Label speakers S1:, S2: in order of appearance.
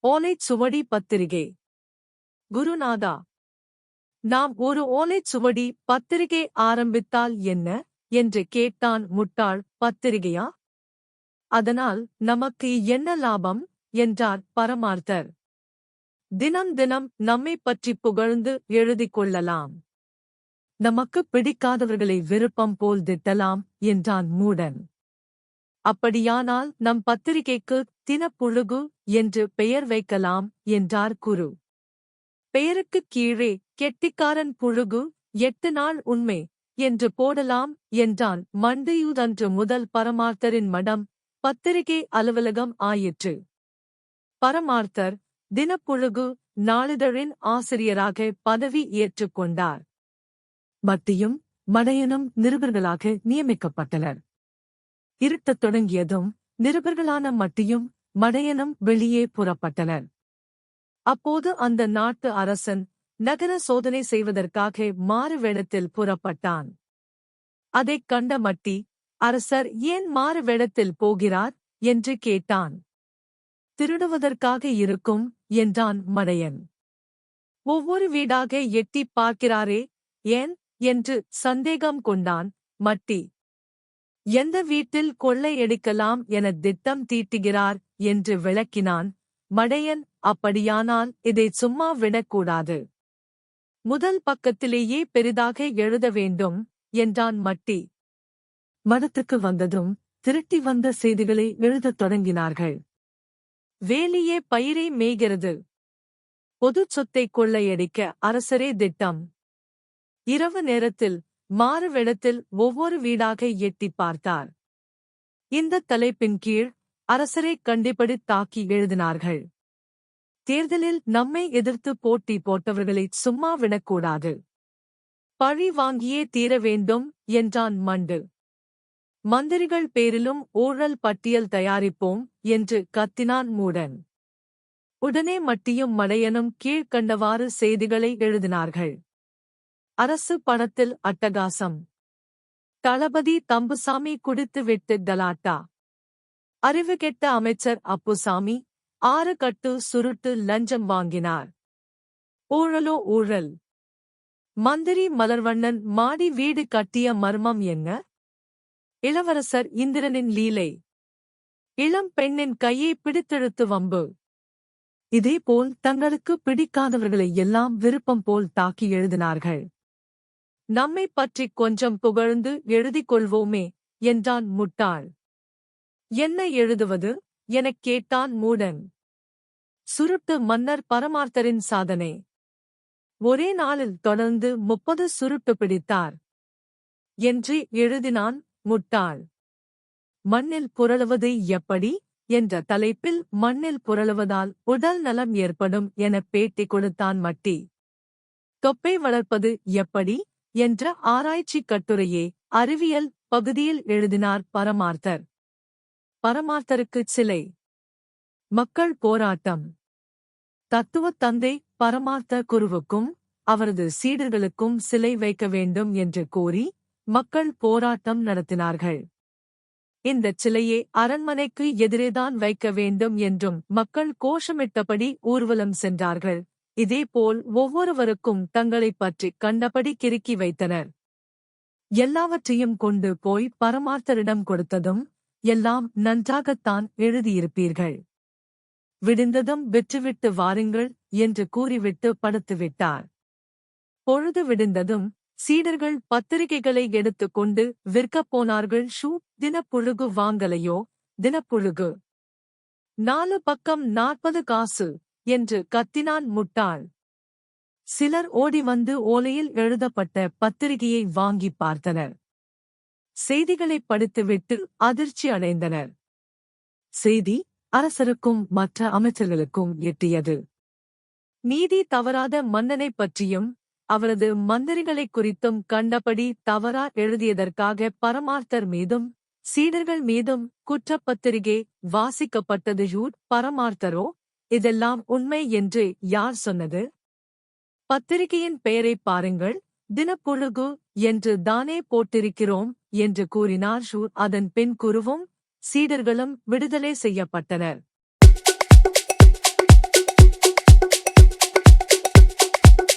S1: ஓலைச்சுவடி பத்திரிகை. குருநாதா, நாம் ஒரு ஓலைச்சுவடி பத்திரிகை ஆரம்பித்தால் என்ன என்று கேட்டான் முட்டாள். பத்திரிகையா? அதனால் நமக்கு என்ன லாபம் என்றார் பரமார்த்தர். தினம் தினம் நம்மைப் பற்றி புகழ்ந்து எழுதிக் கொள்ளலாம். நமக்கு பிடிக்காதவர்களை விருப்பம் போல் திட்டலாம் என்றான் மூடன். அப்படியானால் நம் பத்திரிகைக்கு தினப்புழுகு என்று பெயர் வைக்கலாம் என்றார் குரு. பெயருக்குக் கீழே கெட்டிக்காரன் புழுகு 8 நாள் உண்மை என்று போடலாம் என்றான். மண்டியூதன்று முதல் பரமார்த்தரின் மடம் பத்திரிகை அலுவலகம் ஆயிற்று. பரமார்த்தர் தினப்புழுகு நாளிதழின் ஆசிரியராக பதவி ஏற்றுக் கொண்டார். மட்டியும் மடையனும் நிருபர்களாக நியமிக்கப்பட்டனர். இருட்டத் தொடங்கியதும் நிருபர்களான மட்டியும் மடையனும் வெளியே புறப்பட்டனர். அப்போது அந்த நாட்டு அரசன் நகர சோதனை செய்வதற்காக மாறு வேடத்தில் புறப்பட்டான். அதைக் கண்ட மட்டி, அரசர் ஏன் மாறு வேடத்தில் போகிறார் என்று கேட்டான். திருடுவதற்காக இருக்கும் என்றான் மடையன். ஒவ்வொரு வீடாக எட்டிப் பார்க்கிறாரே, ஏன் என்று சந்தேகம் கொண்டான் மட்டி. எந்த வீட்டில் கொள்ளையடிக்கலாம் என திட்டம் தீட்டுகிறார் என்று விளக்கினான் மடையன். அப்படியானால் இதை சும்மா விடக்கூடாது. முதல் பக்கத்திலேயே பெரிதாக எழுத வேண்டும் என்றான் மட்டி. மடத்துக்கு வந்ததும் திருட்டி வந்த செய்திகளை எழுதத் தொடங்கினார்கள். வேலியே பயிரை மேய்கிறது. பொதுச் சொத்தை கொள்ளையடிக்க அரசரே திட்டம். இரவு நேரத்தில் மாறு வேடத்தில் ஒவ்வொரு வீடாக எட்டிப் பார்த்தார். இந்த தலைப்பின் கீழ் அரசரை கண்டிப்படி தாக்கி எழுதினார்கள். தேர்தலில் நம்மை எதிர்த்து போட்டி போட்டவர்களை சும்மா விடக்கூடாது. பழி வாங்கியே தீர வேண்டும் என்றான் மண்டு. மந்திரிகள் பேரிலும் ஊழல் பட்டியல் தயாரிப்போம் என்று கத்தினான் மூடன். உடனே மட்டியும் மடையனும் கீழ்க்கண்டவாறு செய்திகளை எழுதினார்கள். அரசு பணத்தில் அட்டகாசம். தளபதி தம்புசாமி குடித்துவிட்டு கலாட்டா. அறிவுகெட்ட அமைச்சர் அப்புசாமி 6 கட்டு சுருட்டு லஞ்சம் வாங்கினார். ஊழலோ ஊழல். மந்திரி மலர்வண்ணன் மாடி வீடு கட்டிய மர்மம் என்ன? இளவரசர் இந்திரனின் லீலை. இளம் பெண்ணின் கையை பிடித்தெழுத்து வம்பு. இதேபோல் தங்களுக்கு பிடிக்காதவர்களை எல்லாம் விருப்பம் போல் தாக்கி எழுதினார்கள். நம்மைப் பற்றிக் கொஞ்சம் புகழ்ந்து எழுதிக் கொள்வோமே என்றான் முட்டாள். என்ன எழுதுவது எனக் கேட்டான் மூடன். சுருட்டு மன்னர் பரமார்த்தரின் சாதனை. ஒரே நாளில் தொடர்ந்து 30 சுருட்டு பிடித்தார் என்று எழுதினான் முட்டாள். மண்ணில் புரளுவது எப்படி என்ற தலைப்பில் மண்ணில் புரளுவதால் உடல் நலம் ஏற்படும் என பேட்டி கொடுத்தான் மட்டி. தொப்பை வளர்ப்பது எப்படி என்ற ஆராய்ச்சி கட்டுரையை அறிவியல் பகுதியில் எழுதினார் பரமார்த்தர். பரமார்த்தருக்குச் சிலை. மக்கள் போராட்டம். தத்துவத் தந்தை பரமார்த்த குருவுக்கும் அவரது சீடர்களுக்கும் சிலை வைக்க வேண்டும் என்று கோரி மக்கள் போராட்டம் நடத்தினார்கள். இந்தச் சிலையை அரண்மனைக்கு எதிரேதான் வைக்க வேண்டும் என்றும் மக்கள் கோஷமிட்டபடி ஊர்வலம் சென்றார்கள். இதேபோல் ஒவ்வொருவருக்கும் தங்களைப் பற்றிக் கண்டபடி கிறுக்கி வைத்தனர். எல்லாவற்றையும் கொண்டு போய் பரமார்த்தரிடம் கொடுத்ததும், எல்லாம் நன்றாகத்தான் எழுதியிருப்பீர்கள். விடிந்ததும் விற்றுவிட்டு வாருங்கள் என்று கூறிவிட்டு படுத்துவிட்டார். பொழுது விடிந்ததும் சீடர்கள் பத்திரிகைகளை எடுத்துக் கொண்டு விற்கப் போனார்கள். தினப்புழுகு வாங்கலையோ? தினப்புழுகு 4 பக்கம் 40 காசு என்று கத்தினான் முட்டாள். சிலர் ஓடி வந்து ஓலையில் எழுதப்பட்ட பத்திரிகையை வாங்கிப் பார்த்தனர். செய்திகளைப் படித்துவிட்டு அதிர்ச்சி அடைந்தனர். செய்தி அரசருக்கும் மற்ற அமைச்சர்களுக்கும் எட்டியது. நீதி தவறாத மன்னனைப் பற்றியும் அவரது மந்திரிகளைக் குறித்தும் கண்டபடி தவறா எழுதியதற்காக பரமார்த்தர் மீதும் சீடர்கள் மீதும் குற்றப்பத்திரிகை வாசிக்கப்பட்டது. பரமார்த்தரோ இதெல்லாம் உண்மை என்று யார் சொன்னது? பத்திரிகையின் பெயரைப் பாருங்கள், தினப்புழுகு என்று தானே போட்டிருக்கிறோம் என்று கூறினார். அதன் பின் குருவும் சீடர்களும் விடுதலை செய்யப்பட்டனர்.